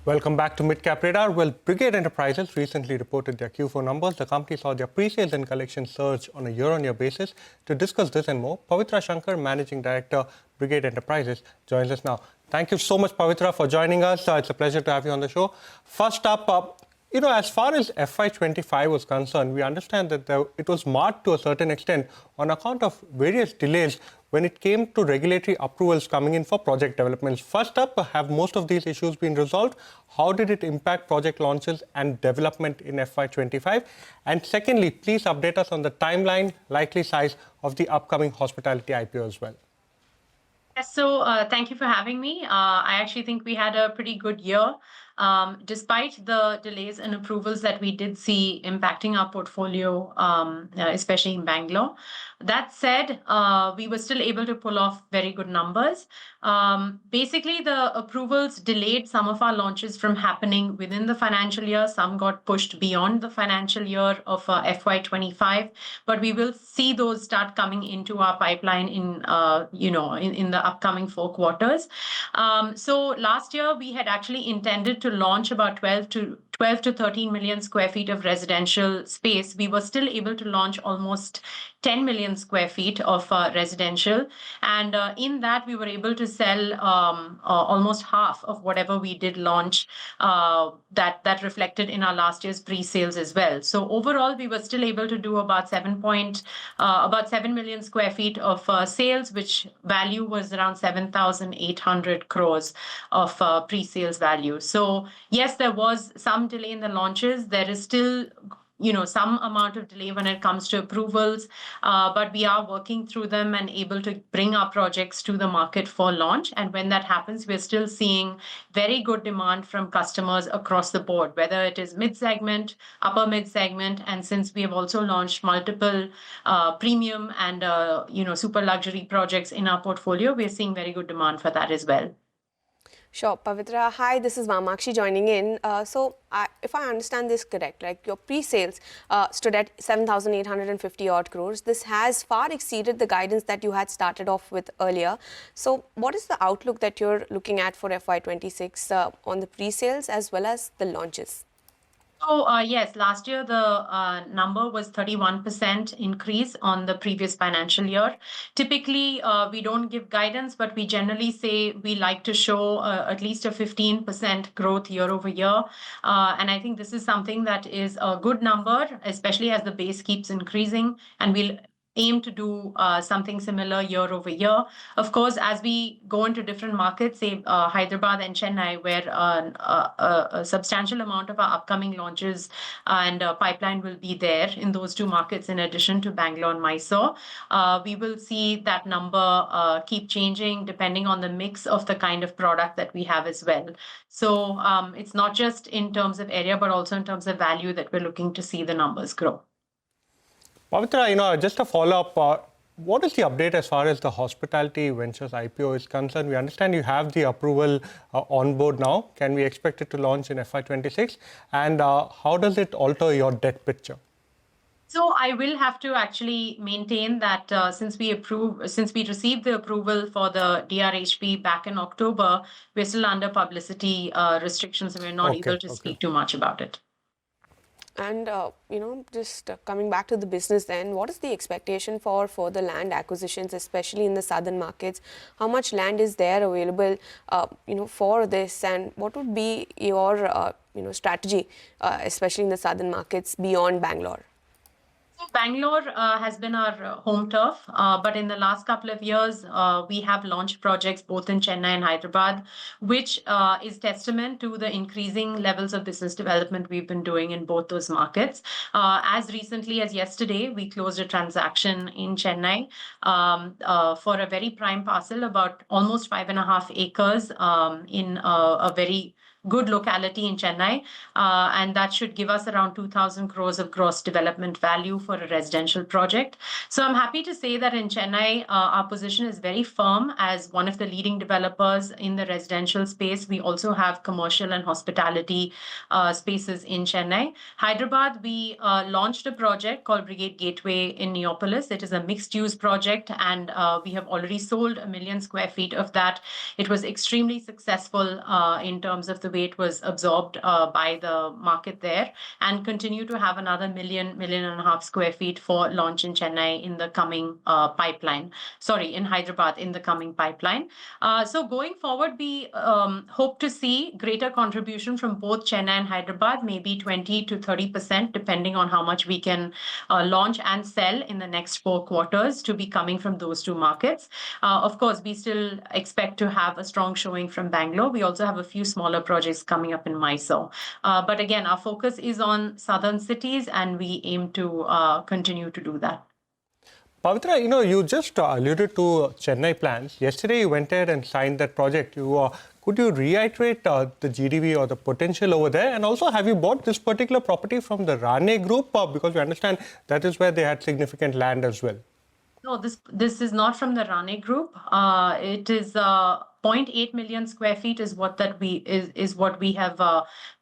Welcome back to Midcap Radar. Well, Brigade Enterprises recently reported their Q4 numbers. The company saw their pre-sales and collections surge on a year-on-year basis. To discuss this and more, Pavitra Shankar, Managing Director, Brigade Enterprises, joins us now. Thank you so much, Pavitra, for joining us. It's a pleasure to have you on the show. First up, as far as FY25 was concerned, we understand that it was marked to a certain extent on account of various delays when it came to regulatory approvals coming in for project developments. First up, have most of these issues been resolved? How did it impact project launches and development in FY25? And secondly, please update us on the timeline, likely size of the upcoming hospitality IPO as well. Yes, so thank you for having me. I actually think we had a pretty good year. Despite the delays and approvals that we did see impacting our portfolio, especially in Bangalore. That said, we were still able to pull off very good numbers. Basically, the approvals delayed some of our launches from happening within the financial year. Some got pushed beyond the financial year of FY25, but we will see those start coming into our pipeline in the upcoming 4 quarters. So last year we had actually intended to launch about 12 to 13 million square feet of residential space. We were still able to launch almost 10 million square feet of residential. And in that, we were able to sell almost half of whatever we did launch that reflected in our last year's pre-sales as well. So overall, we were still able to do about 7 million square feet of sales, which value was around 7,800 crores of pre-sales value. So yes, there was some delay in the launches. There is still some amount of delay when it comes to approvals, but we are working through them and able to bring our projects to the market for launch. And when that happens, we're still seeing very good demand from customers across the board, whether it is mid-segment, upper mid-segment, and since we have also launched multiple premium and super luxury projects in our portfolio, we're seeing very good demand for that as well. Sure, Pavitra. Hi, this is Vamakshi joining in. If I understand this correct, like your pre-sales stood at 7,850 odd crores. This has far exceeded the guidance that you had started off with earlier. So what is the outlook that you're looking at for FY26 on the pre-sales as well as the launches? So yes, last year the number was 31% increase on the previous financial year. Typically, we don't give guidance, but we generally say we like to show at least a 15% growth year over year. And I think this is something that is a good number, especially as the base keeps increasing, and we'll aim to do something similar year over year. Of course, as we go into different markets, say Hyderabad and Chennai, where a substantial amount of our upcoming launches and pipeline will be there in those 2 markets, in addition to Bangalore and Mysore, we will see that number keep changing depending on the mix of the kind of product that we have as well. So it's not just in terms of area, but also in terms of value that we're looking to see the numbers grow. Pavitra, just a follow-up, what is the update as far as the Hospitality Ventures IPO is concerned? We understand you have the approval on board now. Can we expect it to launch in FY26? And how does it alter your debt picture? So I will have to actually maintain that since we received the approval for the DRHP back in October, we're still under publicity restrictions, and we're not able to speak too much about it. And, just coming back to the business then, what is the expectation for further land acquisitions, especially in the southern markets? How much land is there available, for this? And what would be your, strategy, especially in the southern markets beyond Bangalore? Bangalore has been our home turf, but in the last couple of years, we have launched projects both in Chennai and Hyderabad, which is testament to the increasing levels of business development we've been doing in both those markets. As recently as yesterday, we closed a transaction in Chennai for a very prime parcel, about almost 5.5 acres in a very good locality in Chennai, and that should give us around 2,000 crores of gross development value for a residential project. So I'm happy to say that in Chennai, our position is very firm as one of the leading developers in the residential space. We also have commercial and hospitality spaces in Chennai. Hyderabad, we launched a project called Brigade Gateway in Neopolis. It is a mixed-use project, and we have already sold 1 million square feet of that. It was extremely successful in terms of the way it was absorbed by the market there, and continue to have another million and a half square feet for launch in Chennai in the coming in Hyderabad in the coming pipeline. So going forward, we hope to see greater contribution from both Chennai and Hyderabad, maybe 20 to 30%, depending on how much we can launch and sell in the next 4 quarters to be coming from those 2 markets. Of course, we still expect to have a strong showing from Bangalore. We also have a few smaller projects coming up in Mysore. But again, our focus is on southern cities, and we aim to continue to do that. Pavitra, you just alluded to Chennai plans. Yesterday, you went ahead and signed that project. Could you reiterate the GDV or the potential over there? And also, have you bought this particular property from the Rane Group? Because we understand that is where they had significant land as well. No, this is not from the Rane Group. It is 0.8 million square feet is what we have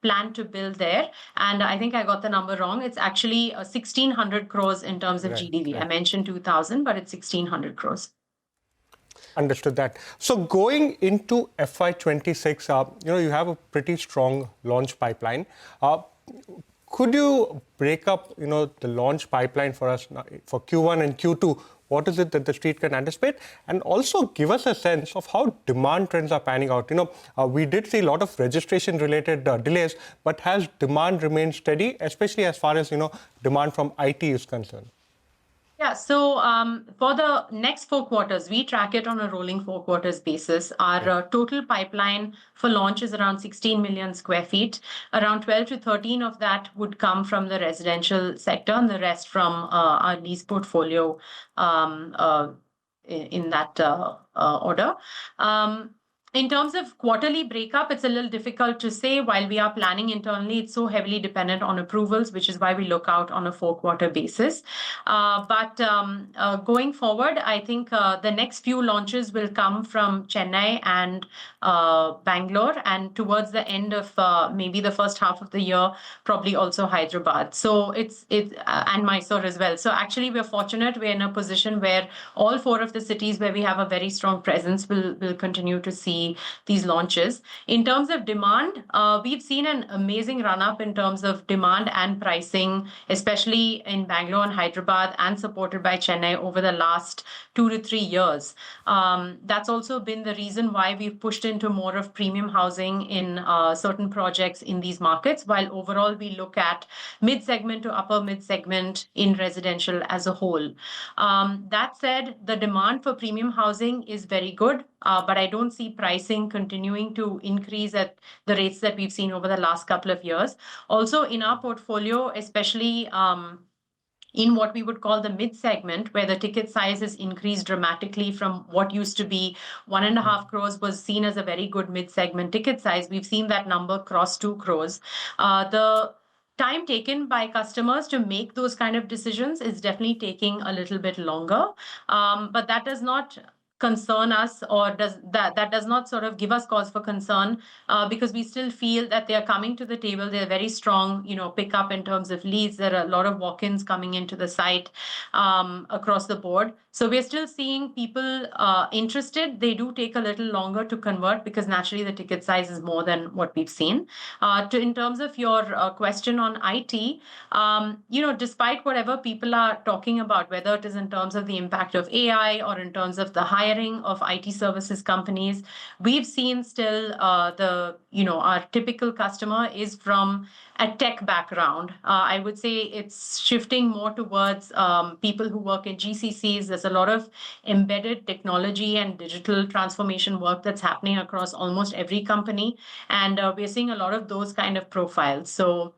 planned to build there. And I think I got the number wrong. It's actually 1,600 crores in terms of GDV. Right. I mentioned 2,000, but it's 1,600 crores. Understood that. So going into FY26, you have a pretty strong launch pipeline. Could you break up, the launch pipeline for us for Q1 and Q2? What is it that the street can anticipate? And also give us a sense of how demand trends are panning out. We did see a lot of registration-related delays, but has demand remained steady, especially as far as, demand from IT is concerned? Yeah, so for the next 4 quarters, we track it on a rolling 4 quarters basis. Our total pipeline for launch is around 16 million square feet. Around 12 to 13 of that would come from the residential sector, and the rest from our lease portfolio in that order. In terms of quarterly breakup, it's a little difficult to say. While we are planning internally, it's so heavily dependent on approvals, which is why we look out on a 4-quarter basis. But going forward, I think the next few launches will come from Chennai and Bangalore, and towards the end of maybe the first half of the year, probably also Hyderabad. So it's and Mysore as well. So actually, we're fortunate. We're in a position where all 4 of the cities where we have a very strong presence will continue to see these launches. In terms of demand, we've seen an amazing run-up in terms of demand and pricing, especially in Bangalore and Hyderabad, and supported by Chennai over the last 2 to 3 years. That's also been the reason why we've pushed into more of premium housing in certain projects in these markets, while overall we look at mid-segment to upper mid-segment in residential as a whole. That said, the demand for premium housing is very good. But I don't see pricing continuing to increase at the rates that we've seen over the last couple of years. Also, in our portfolio, especially in what we would call the mid-segment, where the ticket size has increased dramatically from what used to be 1.5 crores was seen as a very good mid-segment ticket size. We've seen that number cross 2 crores. The time taken by customers to make those kind of decisions is definitely taking a little bit longer. But that does not concern us, or that does not sort of give us cause for concern, because we still feel that they are coming to the table. They're very strong, pickup in terms of leads. There are a lot of walk-ins coming into the site across the board. So we're still seeing people interested. They do take a little longer to convert because naturally the ticket size is more than what we've seen. In terms of your question on IT, despite whatever people are talking about, whether it is in terms of the impact of AI or in terms of the hiring of IT services companies, we've seen still our typical customer is from a tech background. I would say it's shifting more towards people who work in GCCs. There's a lot of embedded technology and digital transformation work that's happening across almost every company. And we're seeing a lot of those kind of profiles. So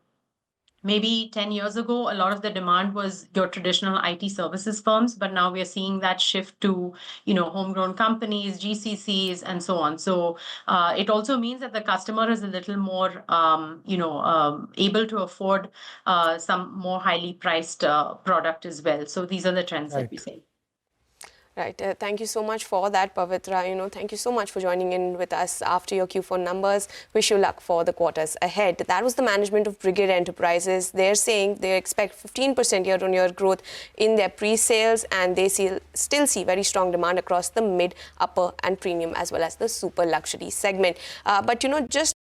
maybe 10 years ago, a lot of the demand was your traditional IT services firms, but now we're seeing that shift to, homegrown companies, GCCs, and so on. So it also means that the customer is a little more, able to afford some more highly priced product as well. So these are the trends that we see. Right. Thank you so much for that, Pavitra. Thank you so much for joining in with us after your Q4 numbers. Wish you luck for the quarters ahead. That was the management of Brigade Enterprises. They're saying they expect 15% year-on-year growth in their pre-sales, and they still see very strong demand across the mid, upper, and premium, as well as the super luxury segment. But just